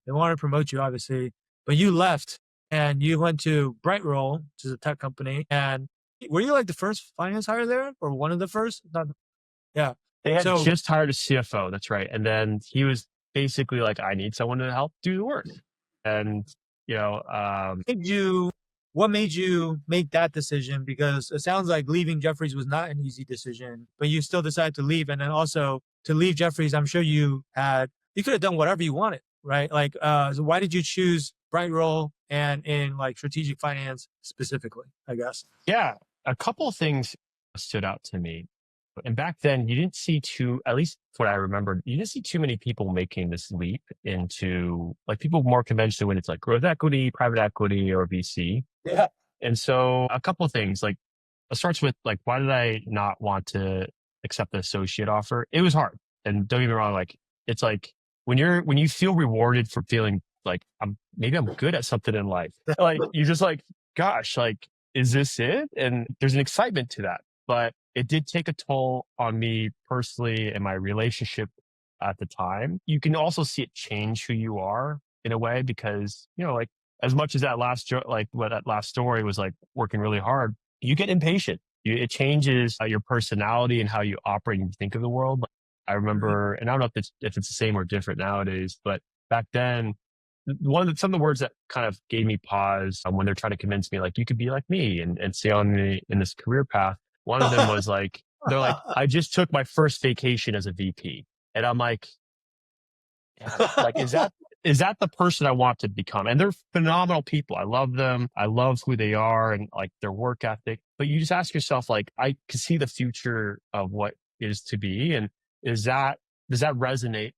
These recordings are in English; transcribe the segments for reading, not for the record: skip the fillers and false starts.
They wanted to promote you, obviously, but you left and you went to BrightRoll, which is a tech company. And were you like the first finance hire there or one of the first? Not, yeah. They had So just hired a CFO. That's right. And then he was basically like, I need someone to help do the work. And, you know, what made you make that decision? Because it sounds like leaving Jeffries was not an easy decision, but you still decided to leave. And then also to leave Jeffries, I'm sure you could have done whatever you wanted, right? Like, so why did you choose BrightRoll and in like strategic finance specifically, I guess? yeah, a couple of things stood out to me. And back then, you didn't see at least what I remember, you didn't see too many people making this leap into like people more conventionally when it's like growth equity, private equity, or VC. Yeah. And so a couple of things, like it starts with like, why did I not want to accept the associate offer? It was hard. And don't get me wrong, like it's like when you feel rewarded for feeling like maybe I'm good at something in life, like you're just like, gosh, like, is this it? And there's an excitement to that. But it did take a toll on me personally and my relationship at the time. You can also see it change who you are in a way because, you know, like as much as that last story was like working really hard, you get impatient. It changes your personality and how you operate and think of the world. I remember, and I don't know if it's the same or different nowadays, but back then, some of the words that kind of gave me pause when they're trying to convince me, like, you could be like me and stay in this career path. One of them was like, they're like, I just took my first vacation as a VP. And I'm like, yeah, like, is that the person I want to become? And they're phenomenal people. I love them. I love who they are and like their work ethic. But you just ask yourself, like, I can see the future of what is to be. And does that resonate?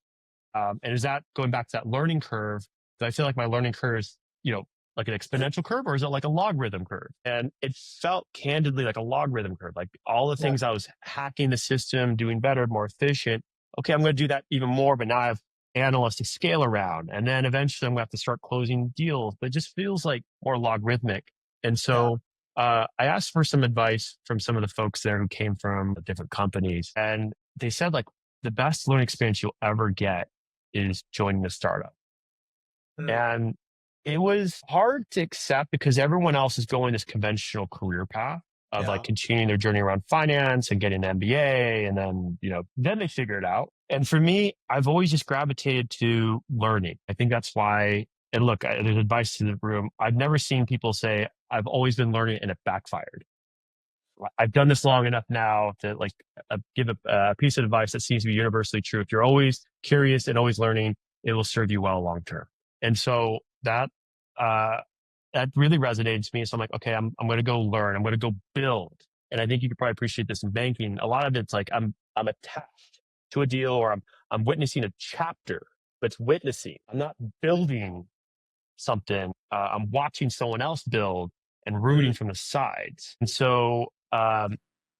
And is that going back to that learning curve? Do I feel like my learning curve is, you know, like an exponential curve, or is it like a logarithm curve? And it felt candidly like a logarithm curve. Like all the things I was hacking the system, doing better, more efficient. Okay, I'm going to do that even more, but now I have analysts to scale around. And then eventually I'm going to have to start closing deals, but it just feels like more logarithmic. And so I asked for some advice from some of the folks there who came from different companies. And they said like the best learning experience you'll ever get is joining a startup. And it was hard to accept because everyone else is going this conventional career path of like continuing their journey around finance and getting an MBA. And then, you know, then they figure it out. And for me, I've always just gravitated to learning. I think that's why, and look, there's advice to the room. I've never seen people say, I've always been learning and it backfired. I've done this long enough now to like give a piece of advice that seems to be universally true. If you're always curious and always learning, it will serve you well long term. And so that really resonated to me. So I'm like, okay, I'm going to go learn. I'm going to go build. And I think you could probably appreciate this in banking. A lot of it's like I'm attached to a deal, or I'm witnessing a chapter, but it's witnessing. I'm not building something. I'm watching someone else build and rooting from the sides. And so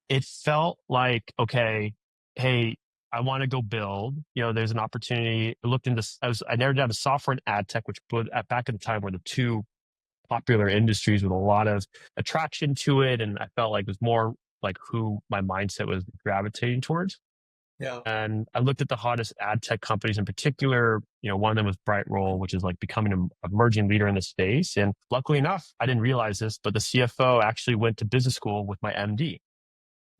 it felt like, okay, hey, I want to go build. You know, there's an opportunity. I looked into. I narrowed down to software and ad tech, which back at the time were the two popular industries with a lot of attraction to it, and I felt like it was more like who my mindset was gravitating towards. Yeah. And I looked at the hottest ad tech companies in particular. You know, one of them was BrightRoll, which is like becoming an emerging leader in the space. And luckily enough, I didn't realize this, but the CFO actually went to business school with my MD.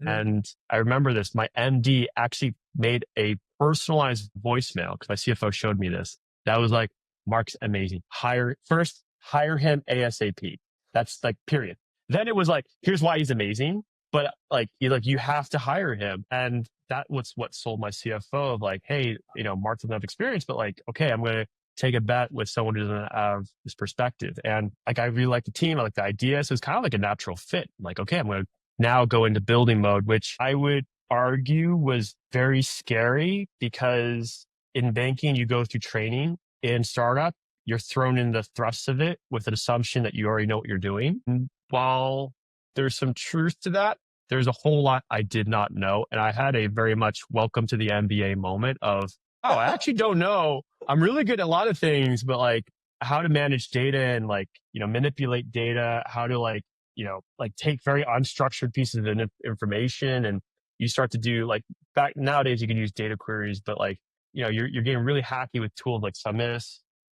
And I remember this. My MD actually made a personalized voicemail because my CFO showed me this. That was like, Mark's amazing. Hire him ASAP. That's like, period. Then it was like, here's why he's amazing. But like, you have to hire him. And that was what sold my CFO of like, hey, you know, Mark doesn't have experience, but like, okay, I'm going to take a bet with someone who doesn't have this perspective. And like, I really like the team. I like the idea. So it's kind of like a natural fit. I'm like, okay, I'm going to now go into building mode, which I would argue was very scary because in banking, you go through training. In startup, you're thrown in the thrust of it with an assumption that you already know what you're doing. And while there's some truth to that, there's a whole lot I did not know. And I had a very much welcome to the MBA moment of, oh, I actually don't know. I'm really good at a lot of things, but like how to manage data and like, you know, manipulate data, how to like, you know, like take very unstructured pieces of information and you start to do like back nowadays you can use data queries, but like, you know, you're getting really hacky with tools like Summit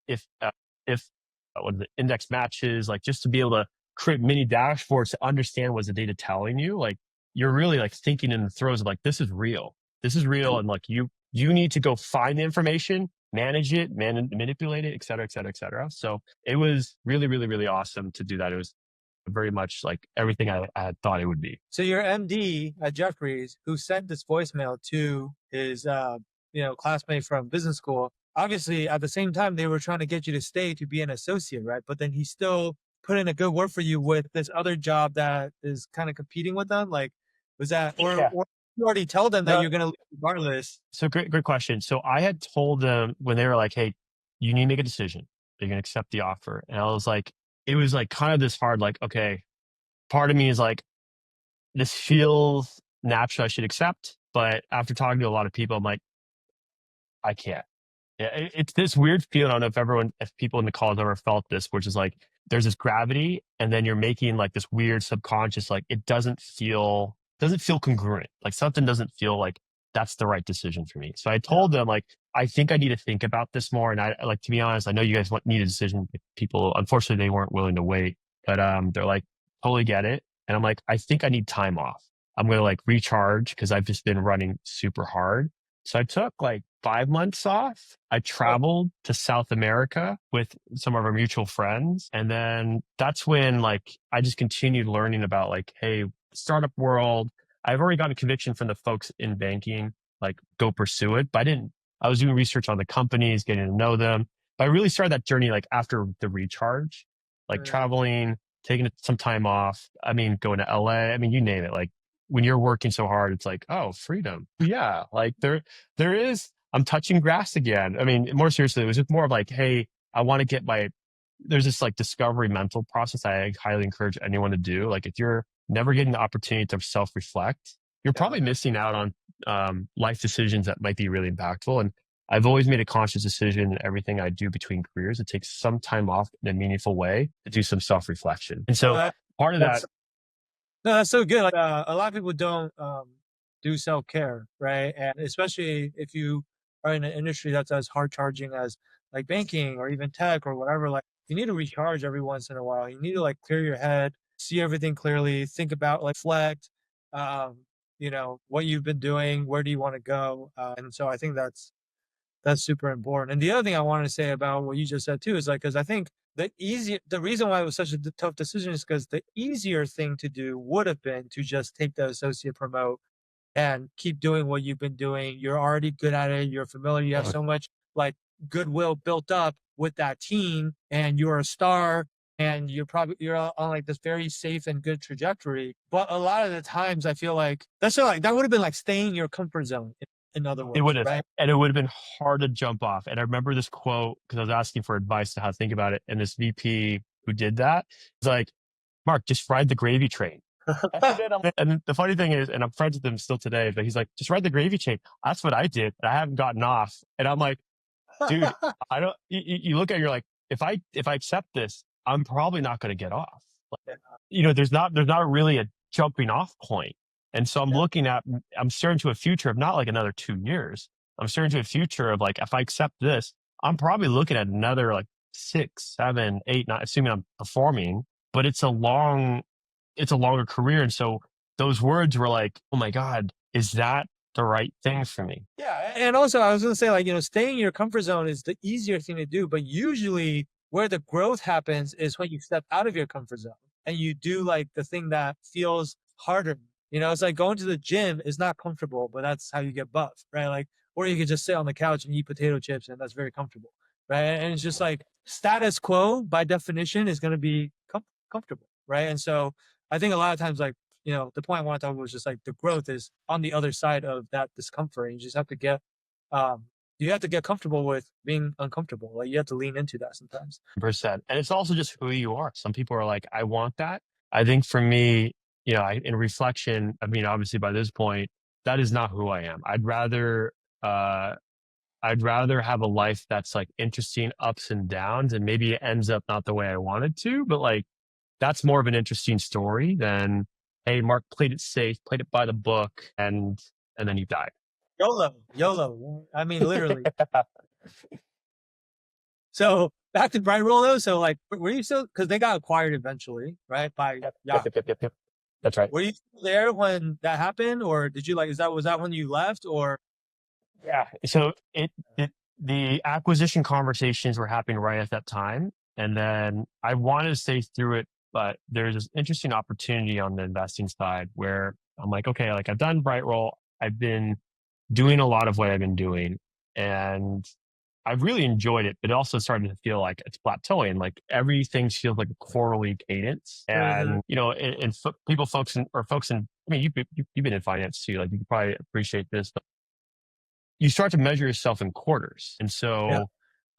if what are the index matches, like just to be able to create mini dashboards to understand what's the data telling you. Like you're really like thinking in the throes of like, this is real. This is real. And like you need to go find the information, manage it, manipulate it, et cetera, et cetera, et cetera. So it was really, really, really awesome to do that. It was very much like everything I had thought it would be. So your MD at Jeffries, who sent this voicemail to his, classmate from business school, obviously at the same time they were trying to get you to stay to be an associate, right? But then he still put in a good word for you with this other job that is kind of competing with them. Like, was that, or you already tell them that you're going to leave regardless? So great question. So I had told them when they were like, "Hey, you need to make a decision. You're going to accept the offer." And I was like, it was like kind of this hard, like, okay, part of me is like, this feels natural. I should accept. But after talking to a lot of people, I'm like, I can't. Yeah, it's this weird feeling. I don't know if people in the call have ever felt this, which is like there's this gravity, and then you're making like this weird subconscious, like it doesn't feel congruent. Like something doesn't feel like that's the right decision for me. So I told them like I think I need to think about this more. And I like, to be honest, I know you guys need a decision. People, unfortunately, they weren't willing to wait, but they're like, totally get it. And I'm like, I think I need time off. I'm gonna like recharge because I've just been running super hard. So I took like 5 months off. I traveled to South America with some of our mutual friends. And then that's when like I just continued learning about like, hey, startup world. I've already got a conviction from the folks in banking, like go pursue it. But I was doing research on the companies, getting to know them. But I really started that journey like after the recharge, like traveling, taking some time off. I mean, going to LA. I mean, you name it. Like when you're working so hard, it's like, oh, freedom. Yeah. Like there is, I'm touching grass again. I mean, more seriously, it was just more of like, hey, I want to get there's this like discovery mental process I highly encourage anyone to do. Like if you're never getting the opportunity to self-reflect, you're probably missing out on life decisions that might be really impactful. And I've always made a conscious decision in everything I do between careers to take some time off in a meaningful way to do some self-reflection. And so part of that. No, that's so good. Like, a lot of people don't do self care, right? And especially if you are in an industry that's as hard charging as like banking or even tech or whatever, like you need to recharge every once in a while. You need to like clear your head, see everything clearly, think about like reflect, what you've been doing, where do you want to go, and so I think that's super important. And the other thing I wanted to say about what you just said too is like, because I think the reason why it was such a tough decision is because the easier thing to do would have been to just take the associate promote and keep doing what you've been doing. You're already good at it. You're familiar. You have so much like goodwill built up with that team, and you're a star. And you're on like this very safe and good trajectory. But a lot of the times, I feel like that would have been like staying in your comfort zone. In other words, It would have, right? and it would have been hard to jump off. And I remember this quote because I was asking for advice to how to think about it. And this VP who did that was like, Mark, just ride the gravy train. And the funny thing is, and I'm friends with him still today, but he's like, just ride the gravy train. That's what I did. I haven't gotten off. And I'm like, dude, I don't, you look at it, you're like, if I accept this, I'm probably not going to get off. Like, there's not really a jumping off point. And so I'm staring to a future of not like another 2 years. I'm staring to a future of like, if I accept this, I'm probably looking at another like 6, 7, 8, 9, assuming I'm performing, but it's a longer career. And so those words were like, oh my God, is that the right thing for me? Yeah. And also I was going to say, like, staying in your comfort zone is the easier thing to do, but usually where the growth happens is when you step out of your comfort zone and you do like the thing that feels harder. It's like going to the gym is not comfortable, but that's how you get buff, right? Like, or you could just sit on the couch and eat potato chips and that's very comfortable, right? And it's just like status quo by definition is going to be comfortable, right? And so I think a lot of times, like, the point I want to talk about was just like the growth is on the other side of that discomfort. You just have to get comfortable with being uncomfortable. Like you have to lean into that sometimes. Percent. And it's also just who you are. Some people are like, I want that. I think for me, in reflection, I mean, obviously by this point, that is not who I am. I'd rather have a life that's like interesting ups and downs, and maybe it ends up not the way I wanted to, but like that's more of an interesting story than, hey, Mark played it safe, played it by the book, and then you died. YOLO. I mean, literally. So back to BrightRoll though. So like, were you still, because they got acquired eventually, right? By Yep, yeah. yep. That's right. Were you still there when that happened, or did you like? Was that when you left, or Yeah. So the acquisition conversations were happening right at that time. And then I wanted to stay through it, but there's this interesting opportunity on the investing side where I'm like, okay, like I've done BrightRoll. I've been doing a lot of what I've been doing and I've really enjoyed it, but it also started to feel like it's plateauing. Like everything feels like a quarterly cadence. Mhm. And, you know, people, folks in, I mean, you've been in finance too. Like you can probably appreciate this, you start to measure yourself in quarters. And Yeah,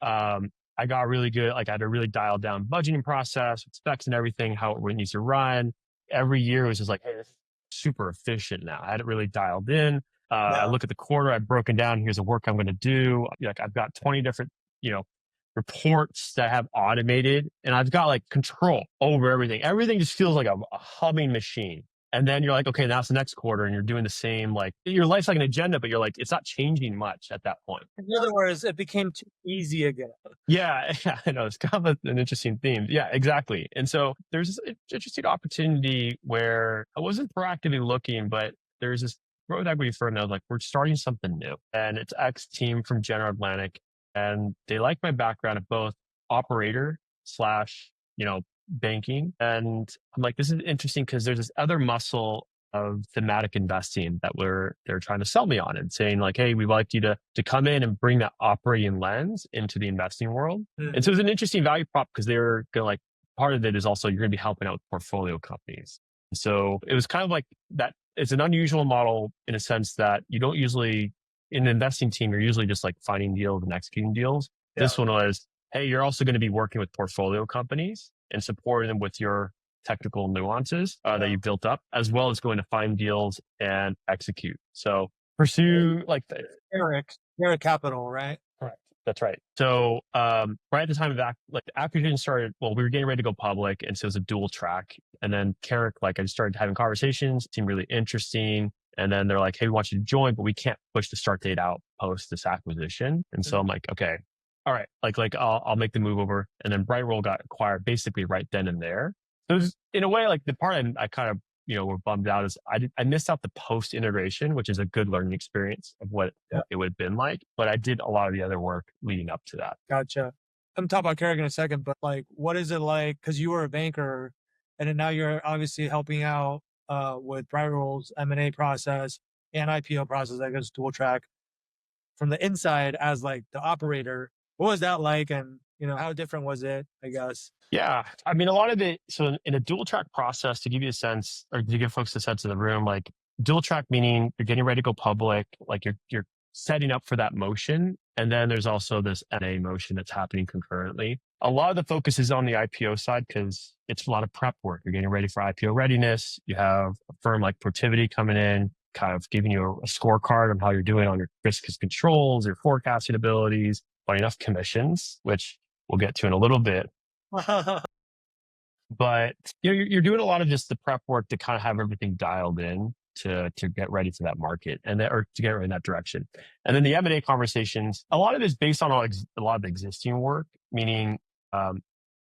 so I got really good. Like I had to really dial down budgeting process, specs and everything, how it needs to run. Every year it was just like, hey, this is super efficient now. I had it really dialed in. I yeah, look at the quarter, I've broken down, here's the work I'm going to do. Like I've got 20 different, you know, reports that I have automated and I've got like control over everything. Everything just feels like a humming machine. And then you're like, okay, now it's the next quarter and you're doing the same, like your life's like an agenda, but you're like, it's not changing much at that point. in other words, it became too easy again. Yeah, yeah, I know. It's kind of an interesting theme. Yeah, exactly. And so there's this interesting opportunity where I wasn't proactively looking, but there's this growth equity firm that was like, we're starting something new. And it's X team from General Atlantic. And they like my background of both operator slash, you know, banking. And I'm like, this is interesting because there's this other muscle of thematic investing that they're trying to sell me on and saying like, hey, we'd like you to come in and bring that operating lens into the investing world. And so Mhm. it's an interesting value prop because they're gonna like part of it is also you're gonna be helping out with portfolio companies. So it was kind of like that. It's an unusual model in a sense that you don't usually in an investing team, you're usually just like finding deals and executing deals. Yeah, This one was, hey, you're also going to be working with portfolio companies and supporting them with your technical nuances that yeah. you built up, as well as going to find deals and execute. So pursue like the, Eric Capital, right? correct. That's right. So right at the time of like the acquisition started, well, we were getting ready to go public, and so it was a dual track. And then Carrick, like I started having conversations, seemed really interesting. And then they're like, hey, we want you to join, but we can't push the start date out post this acquisition. And so I'm Mhm. like, okay, all right, like I'll make the move over. And then BrightRoll got acquired basically right then and there. So it was, in a way, like the part I kind of were bummed out is I missed out the post integration, which is a good learning experience of what Yeah, it would have been like. But I did a lot of the other work leading up to that. gotcha. I'm talking about Carrick in a second, but like, what is it like? Because you were a banker, and then now you're obviously helping out with BrightRoll's M&A process and IPO process. I guess dual track from the inside as like the operator. What was that like, and how different was it? I guess. Yeah, I mean, a lot of it. So in a dual track process, to give you a sense, or to give folks a sense of the room, like dual track meaning you're getting ready to go public, like you're setting up for that motion, and then there's also this NA motion that's happening concurrently. A lot of the focus is on the IPO side because it's a lot of prep work. You're getting ready for IPO readiness. You have a firm like Protiviti coming in, kind of giving you a scorecard on how you're doing on your risk controls, your forecasting abilities, but enough commissions, which we'll get to in a little bit, but you're doing a lot of just the prep work to kind of have everything dialed in to get ready for that market and then or to get ready in that direction. And then the M&A conversations, a lot of it is based on a lot of existing work, meaning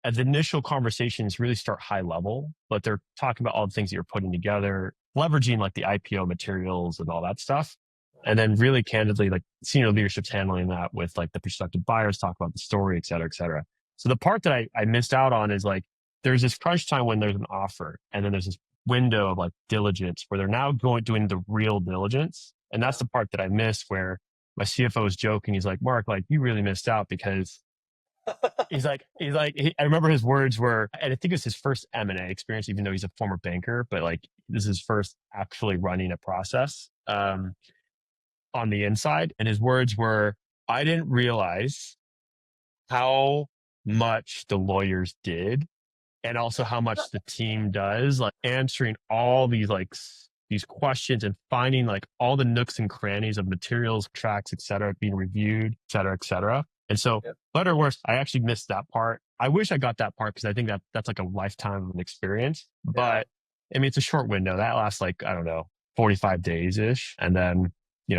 as initial conversations really start high level, but they're talking about all the things that you're putting together, leveraging like the IPO materials and all that stuff. And then really candidly, like senior leadership's handling that with like the prospective buyers, talk about the story, et cetera, et cetera. So the part that I missed out on is like, there's this crunch time when there's an offer and then there's this window of like diligence where they're now doing the real diligence. And that's the part that I missed where my CFO is joking. He's like, Mark, like you really missed out because I remember his words were, and I think it's his first M&A experience, even though he's a former banker, but like this is his first actually running a process on the inside. And his words were, I didn't realize how much the lawyers did and also how much the team does, like answering all these these questions and finding like all the nooks and crannies of materials, tracks, et cetera, being reviewed, et cetera, et cetera. And so, Yep. better or worse, I actually missed that part. I wish I got that part because I think that's like a lifetime of an experience. Yeah. But I mean, it's a short window that lasts like, I don't know, 45 days ish. And then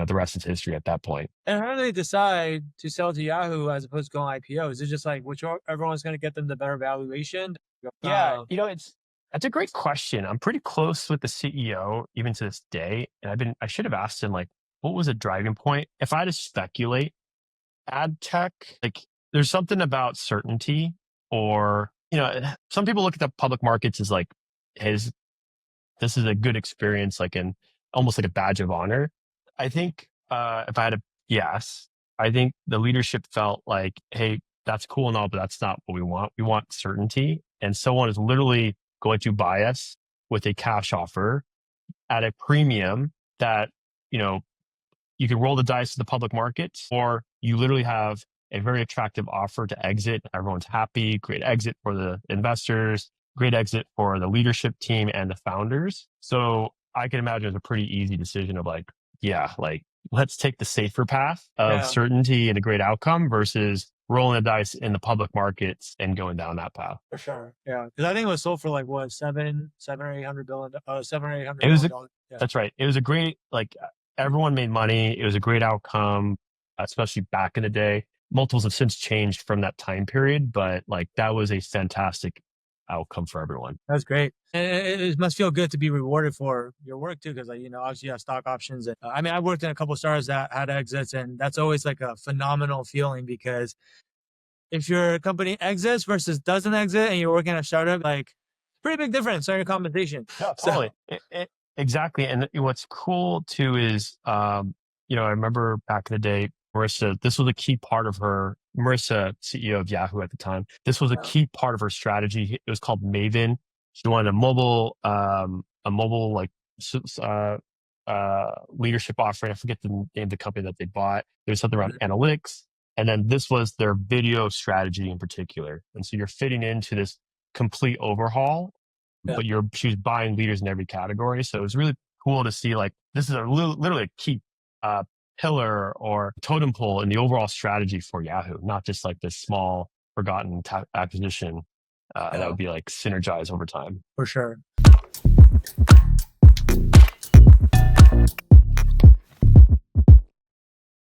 the rest is history at that point. And how do they decide to sell to Yahoo as opposed to going IPO? Is it just like everyone's going to get them the better valuation? Yeah, that's a great question. I'm pretty close with the CEO even to this day, and I should have asked him like, what was a driving point? If I had to speculate, ad tech, like there's something about certainty, or some people look at the public markets as like, hey, this is a good experience, like in almost like a badge of honor. I think if I had to guess, I think the leadership felt like, hey, that's cool and all, but that's not what we want. We want certainty. And someone is literally going to buy us with a cash offer at a premium that, you can roll the dice to the public markets, or you literally have a very attractive offer to exit. Everyone's happy, great exit for the investors, great exit for the leadership team and the founders. So I can imagine it's a pretty easy decision of like, yeah, like let's take the safer path of certainty and a great outcome versus rolling the dice in the public markets and going down that path. For sure. Yeah. Because I think it was sold for like what, $700 or $800 billion, $700 or $800 It was billion. That's right. It was a great, like everyone made money. It was a great outcome, especially back in the day. Multiples have since changed from that time period, but like that was a fantastic outcome for everyone. That's great. And it must feel good to be rewarded for your work too, because obviously you have stock options. And, I worked in a couple of startups that had exits, and that's always like a phenomenal feeling, because if your company exits versus doesn't exit and you're working at a startup, like pretty big difference on your compensation. Yeah, totally. Exactly. And what's cool too is, I remember back in the day, Marissa, this was a key part of Marissa, CEO of Yahoo at the time. This was a key part of her strategy. It was called Maven. She wanted a mobile like leadership offering. I forget the name of the company that they bought. There was something around analytics. And then this was their video strategy in particular. And so you're fitting into this complete overhaul, but she was buying leaders in every category. So it was really cool to see like, this is literally a key pillar or totem pole in the overall strategy for Yahoo, not just like this small forgotten acquisition that would be like synergized over time. For sure.